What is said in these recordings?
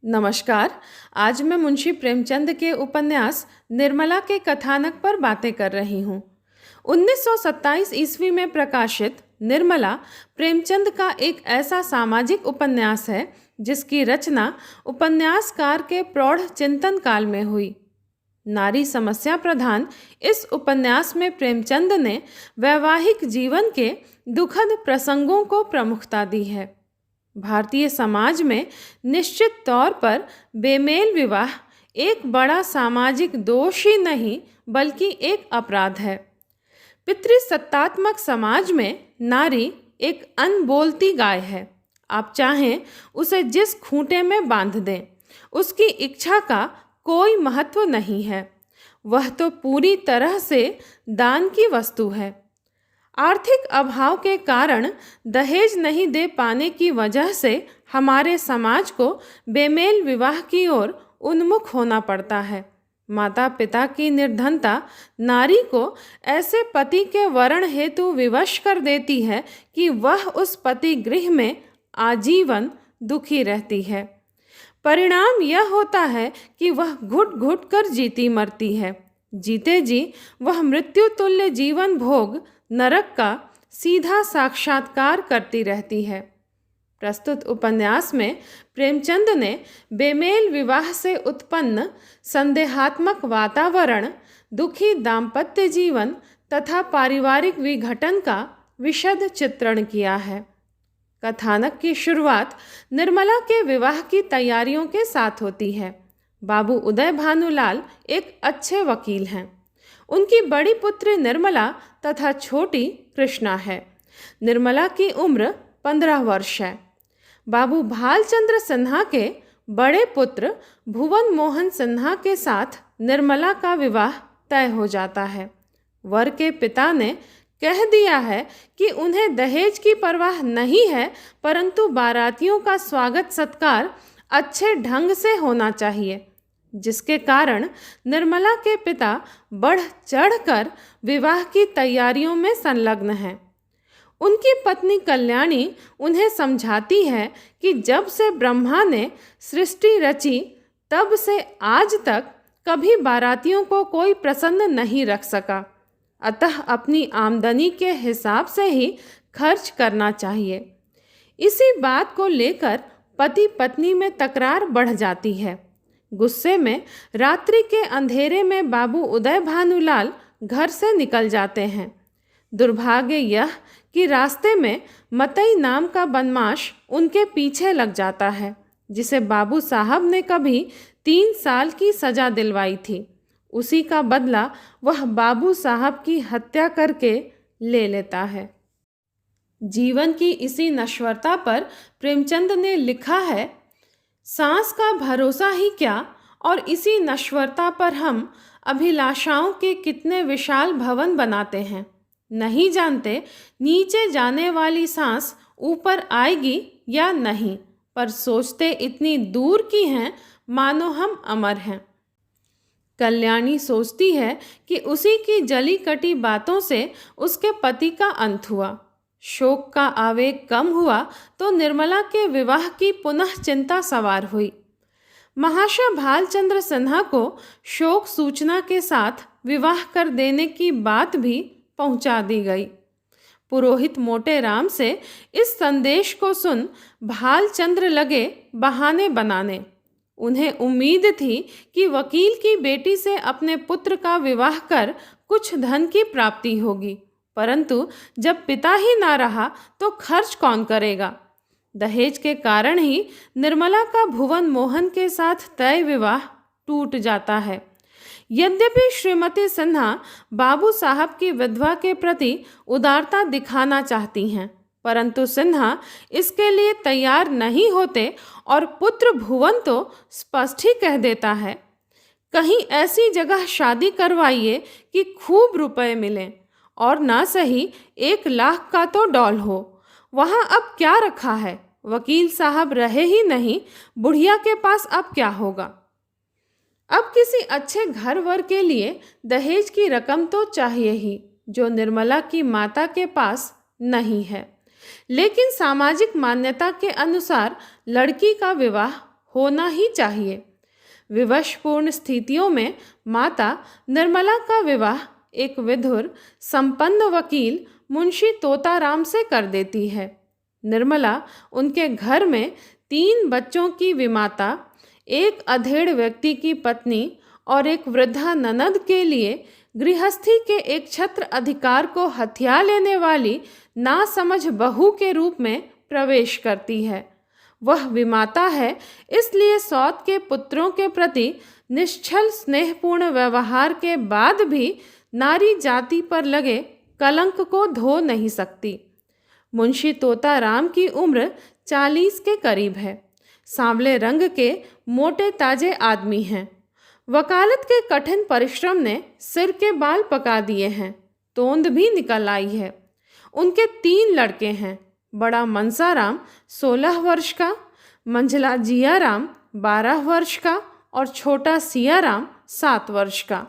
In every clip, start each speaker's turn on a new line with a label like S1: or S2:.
S1: नमस्कार। आज मैं मुंशी प्रेमचंद के उपन्यास निर्मला के कथानक पर बातें कर रही हूँ। 1927 ईस्वी में प्रकाशित निर्मला प्रेमचंद का एक ऐसा सामाजिक उपन्यास है जिसकी रचना उपन्यासकार के प्रौढ़ चिंतन काल में हुई। नारी समस्या प्रधान इस उपन्यास में प्रेमचंद ने वैवाहिक जीवन के दुखद प्रसंगों को प्रमुखता दी है। भारतीय समाज में निश्चित तौर पर बेमेल विवाह एक बड़ा सामाजिक दोष ही नहीं बल्कि एक अपराध है। पितृसत्तात्मक समाज में नारी एक अनबोलती गाय है। आप चाहें उसे जिस खूंटे में बांध दें, उसकी इच्छा का कोई महत्व नहीं है। वह तो पूरी तरह से दान की वस्तु है। आर्थिक अभाव के कारण दहेज नहीं दे पाने की वजह से हमारे समाज को बेमेल विवाह की ओर उन्मुख होना पड़ता है। माता पिता की निर्धनता नारी को ऐसे पति के वरण हेतु विवश कर देती है कि वह उस पति गृह में आजीवन दुखी रहती है। परिणाम यह होता है कि वह घुट घुट कर जीती मरती है। जीते जी वह मृत्यु तुल्य जीवन भोग नरक का सीधा साक्षात्कार करती रहती है। प्रस्तुत उपन्यास में प्रेमचंद ने बेमेल विवाह से उत्पन्न संदेहात्मक वातावरण, दुखी दाम्पत्य जीवन तथा पारिवारिक विघटन का विशद चित्रण किया है। कथानक की शुरुआत निर्मला के विवाह की तैयारियों के साथ होती है। बाबू उदय भानुलाल एक अच्छे वकील हैं। उनकी बड़ी पुत्री निर्मला तथा छोटी कृष्णा है। निर्मला की उम्र 15 वर्ष है। बाबू भालचंद्र सिन्हा के बड़े पुत्र भुवन मोहन सिन्हा के साथ निर्मला का विवाह तय हो जाता है। वर के पिता ने कह दिया है कि उन्हें दहेज की परवाह नहीं है, परंतु बारातियों का स्वागत सत्कार अच्छे ढंग से होना चाहिए, जिसके कारण निर्मला के पिता बढ़ चढ़कर विवाह की तैयारियों में संलग्न हैं। उनकी पत्नी कल्याणी उन्हें समझाती है कि जब से ब्रह्मा ने सृष्टि रची तब से आज तक कभी बारातियों को कोई प्रसन्न नहीं रख सका, अतः अपनी आमदनी के हिसाब से ही खर्च करना चाहिए। इसी बात को लेकर पति पत्नी में तकरार बढ़ जाती है। गुस्से में रात्रि के अंधेरे में बाबू उदय भानुलाल घर से निकल जाते हैं। दुर्भाग्य यह कि रास्ते में मतई नाम का बदमाश उनके पीछे लग जाता है, जिसे बाबू साहब ने कभी 3 साल की सजा दिलवाई थी। उसी का बदला वह बाबू साहब की हत्या करके ले लेता है। जीवन की इसी नश्वरता पर प्रेमचंद ने लिखा है, सांस का भरोसा ही क्या, और इसी नश्वरता पर हम अभिलाषाओं के कितने विशाल भवन बनाते हैं। नहीं जानते नीचे जाने वाली सांस ऊपर आएगी या नहीं, पर सोचते इतनी दूर की हैं मानो हम अमर हैं। कल्याणी सोचती है कि उसी की जली कटी बातों से उसके पति का अंत हुआ। शोक का आवेग कम हुआ तो निर्मला के विवाह की पुनः चिंता सवार हुई। महाशय भालचंद्र सिन्हा को शोक सूचना के साथ विवाह कर देने की बात भी पहुंचा दी गई। पुरोहित मोटे राम से इस संदेश को सुन भालचंद्र लगे बहाने बनाने। उन्हें उम्मीद थी कि वकील की बेटी से अपने पुत्र का विवाह कर कुछ धन की प्राप्ति होगी, परंतु जब पिता ही ना रहा तो खर्च कौन करेगा। दहेज के कारण ही निर्मला का भुवन मोहन के साथ तय विवाह टूट जाता है। यद्यपि श्रीमती सिन्हा बाबू साहब की विधवा के प्रति उदारता दिखाना चाहती हैं, परंतु सिन्हा इसके लिए तैयार नहीं होते और पुत्र भुवन तो स्पष्ट ही कह देता है, कहीं ऐसी जगह शादी करवाइए कि खूब रुपए मिलें, और ना सही 1 लाख का तो डॉल हो। वहाँ अब क्या रखा है, वकील साहब रहे ही नहीं, बुढ़िया के पास अब क्या होगा। अब किसी अच्छे घर वर के लिए दहेज की रकम तो चाहिए ही, जो निर्मला की माता के पास नहीं है। लेकिन सामाजिक मान्यता के अनुसार लड़की का विवाह होना ही चाहिए। विवशपूर्ण स्थितियों में माता निर्मला का विवाह एक विधुर संपन्न वकील मुंशी तोताराम से कर देती है। निर्मला उनके घर में 3 बच्चों की विमाता, एक अधेड़ व्यक्ति की पत्नी और एक वृद्धा ननद के लिए गृहस्थी के एक छत्र अधिकार को हथिया लेने वाली नासमझ बहू के रूप में प्रवेश करती है। वह विमाता है, इसलिए सौत के पुत्रों के प्रति निश्छल स्नेहपूर्ण व्यवहार के बाद भी नारी जाति पर लगे कलंक को धो नहीं सकती। मुंशी तोताराम की उम्र 40 के करीब है। सांवले रंग के मोटे ताजे आदमी हैं। वकालत के कठिन परिश्रम ने सिर के बाल पका दिए हैं, तोंद भी निकल आई है। उनके 3 लड़के हैं। बड़ा मनसाराम 16 वर्ष का, मंझला जियाराम 12 वर्ष का और छोटा सियाराम 7 वर्ष का।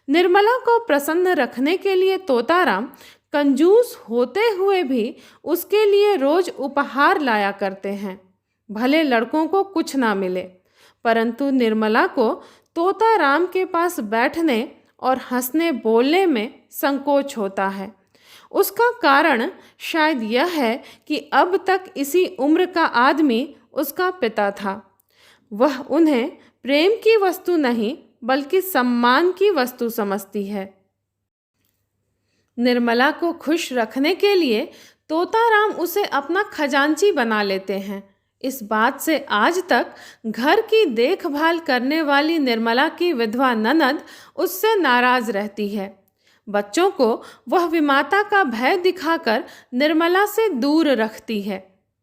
S1: निर्मला को प्रसन्न रखने के लिए तोताराम कंजूस होते हुए भी उसके लिए रोज उपहार लाया करते हैं। भले लड़कों को कुछ ना मिले, परंतु निर्मला को तोताराम के पास बैठने और हंसने बोलने में संकोच होता है। उसका कारण शायद यह है कि अब तक इसी उम्र का आदमी उसका पिता था। वह उन्हें प्रेम की वस्तु नहीं बल्कि सम्मान की वस्तु समझती है। निर्मला को खुश रखने के लिए तोताराम उसे अपना खजांची बना लेते हैं। इस बात से आज तक घर की देखभाल करने वाली निर्मला की विधवा ननद उससे नाराज रहती है। बच्चों को वह विमाता का भय दिखाकर निर्मला से दूर रखती है,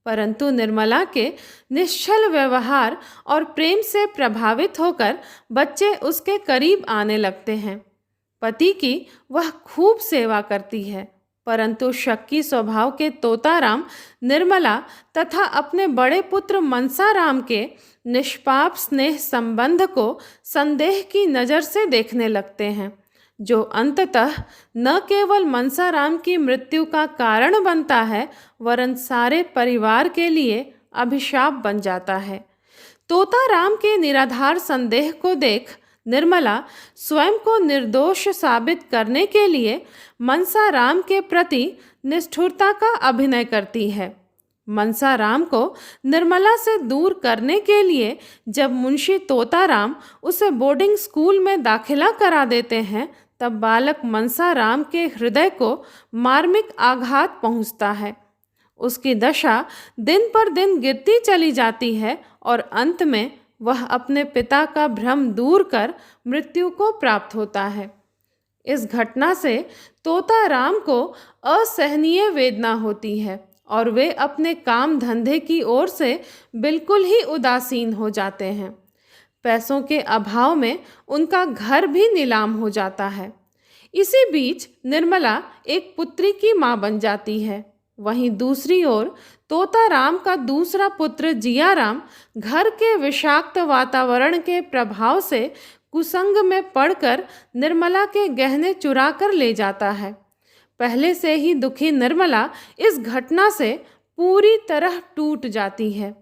S1: परंतु निर्मला के निश्चल व्यवहार और प्रेम से प्रभावित होकर बच्चे उसके करीब आने लगते हैं। पति की वह खूब सेवा करती है, परंतु शक्की स्वभाव के तोताराम निर्मला तथा अपने बड़े पुत्र मनसाराम के निष्पाप स्नेह संबंध को संदेह की नज़र से देखने लगते हैं, जो अंततः न केवल मनसाराम की मृत्यु का कारण बनता है, वरन सारे परिवार के लिए अभिशाप बन जाता है। तोताराम के निराधार संदेह को देख निर्मला स्वयं को निर्दोष साबित करने के लिए मनसाराम के प्रति निष्ठुरता का अभिनय करती है। मनसाराम को निर्मला से दूर करने के लिए जब मुंशी तोताराम उसे बोर्डिंग स्कूल में दाखिला करा देते हैं, तब बालक मनसाराम के हृदय को मार्मिक आघात पहुंचता है। उसकी दशा दिन पर दिन गिरती चली जाती है और अंत में वह अपने पिता का भ्रम दूर कर मृत्यु को प्राप्त होता है। इस घटना से तोताराम को असहनीय वेदना होती है और वे अपने काम धंधे की ओर से बिल्कुल ही उदासीन हो जाते हैं। पैसों के अभाव में उनका घर भी नीलाम हो जाता है। इसी बीच निर्मला एक पुत्री की मां बन जाती है। वहीं दूसरी ओर तोताराम का दूसरा पुत्र जियाराम घर के विषाक्त वातावरण के प्रभाव से कुसंग में पड़कर निर्मला के गहने चुरा कर ले जाता है। पहले से ही दुखी निर्मला इस घटना से पूरी तरह टूट जाती है।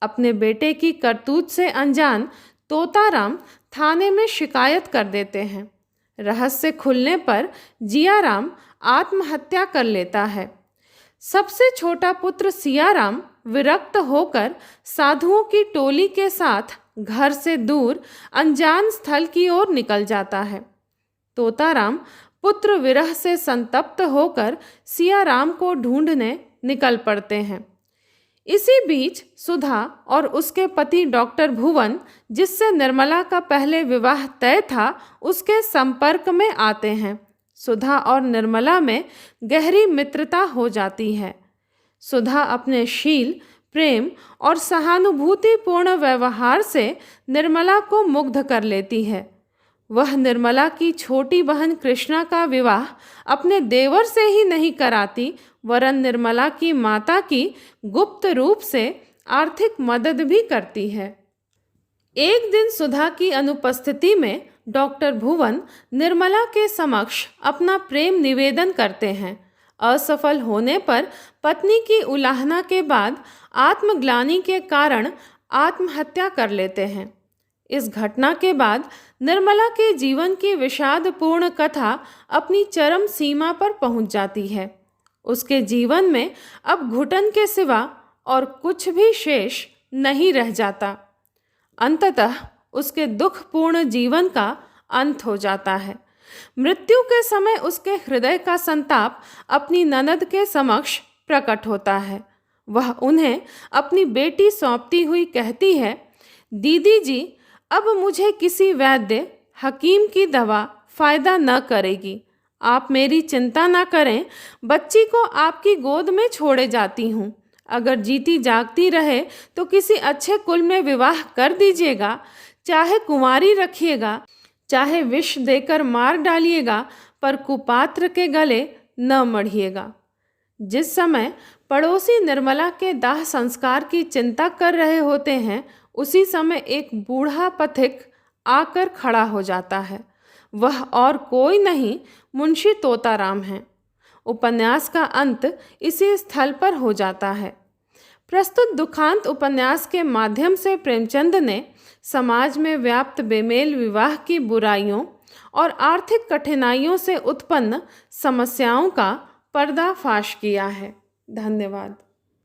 S1: अपने बेटे की करतूत से अनजान तोताराम थाने में शिकायत कर देते हैं। रहस्य खुलने पर जियाराम आत्महत्या कर लेता है। सबसे छोटा पुत्र सियाराम विरक्त होकर साधुओं की टोली के साथ घर से दूर अनजान स्थल की ओर निकल जाता है। तोताराम पुत्र विरह से संतप्त होकर सियाराम को ढूंढने निकल पड़ते हैं। इसी बीच सुधा और उसके पति डॉक्टर भुवन, जिससे निर्मला का पहले विवाह तय था, उसके संपर्क में आते हैं। सुधा और निर्मला में गहरी मित्रता हो जाती है। सुधा अपने शील, प्रेम और सहानुभूतिपूर्ण व्यवहार से निर्मला को मुग्ध कर लेती है। वह निर्मला की छोटी बहन कृष्णा का विवाह अपने देवर से ही नहीं कराती, वरन निर्मला की माता की गुप्त रूप से आर्थिक मदद भी करती है। एक दिन सुधा की अनुपस्थिति में डॉक्टर भुवन निर्मला के समक्ष अपना प्रेम निवेदन करते हैं। असफल होने पर पत्नी की उलाहना के बाद आत्मग्लानि के कारण आत्महत्या कर लेते हैं। इस घटना के बाद निर्मला के जीवन की विषादपूर्ण कथा अपनी चरम सीमा पर पहुंच जाती है। उसके जीवन में अब घुटन के सिवा और कुछ भी शेष नहीं रह जाता। अंततः उसके दुखपूर्ण जीवन का अंत हो जाता है। मृत्यु के समय उसके हृदय का संताप अपनी ननद के समक्ष प्रकट होता है। वह उन्हें अपनी बेटी सौंपती हुई कहती है, दीदी जी, अब मुझे किसी वैद्य हकीम की दवा फायदा न करेगी। आप मेरी चिंता ना करें, बच्ची को आपकी गोद में छोड़े जाती हूँ। अगर जीती जागती रहे तो किसी अच्छे कुल में विवाह कर दीजिएगा, चाहे कुंवारी रखिएगा, चाहे विष देकर मार डालिएगा, पर कुपात्र के गले न मढ़िएगा। जिस समय पड़ोसी निर्मला के दाह संस्कार की चिंता कर रहे होते हैं, उसी समय एक बूढ़ा पथिक आकर खड़ा हो जाता है। वह और कोई नहीं, मुंशी तोताराम हैं। उपन्यास का अंत इसी स्थल पर हो जाता है। प्रस्तुत दुखांत उपन्यास के माध्यम से प्रेमचंद ने समाज में व्याप्त बेमेल विवाह की बुराइयों और आर्थिक कठिनाइयों से उत्पन्न समस्याओं का पर्दाफाश किया है। धन्यवाद।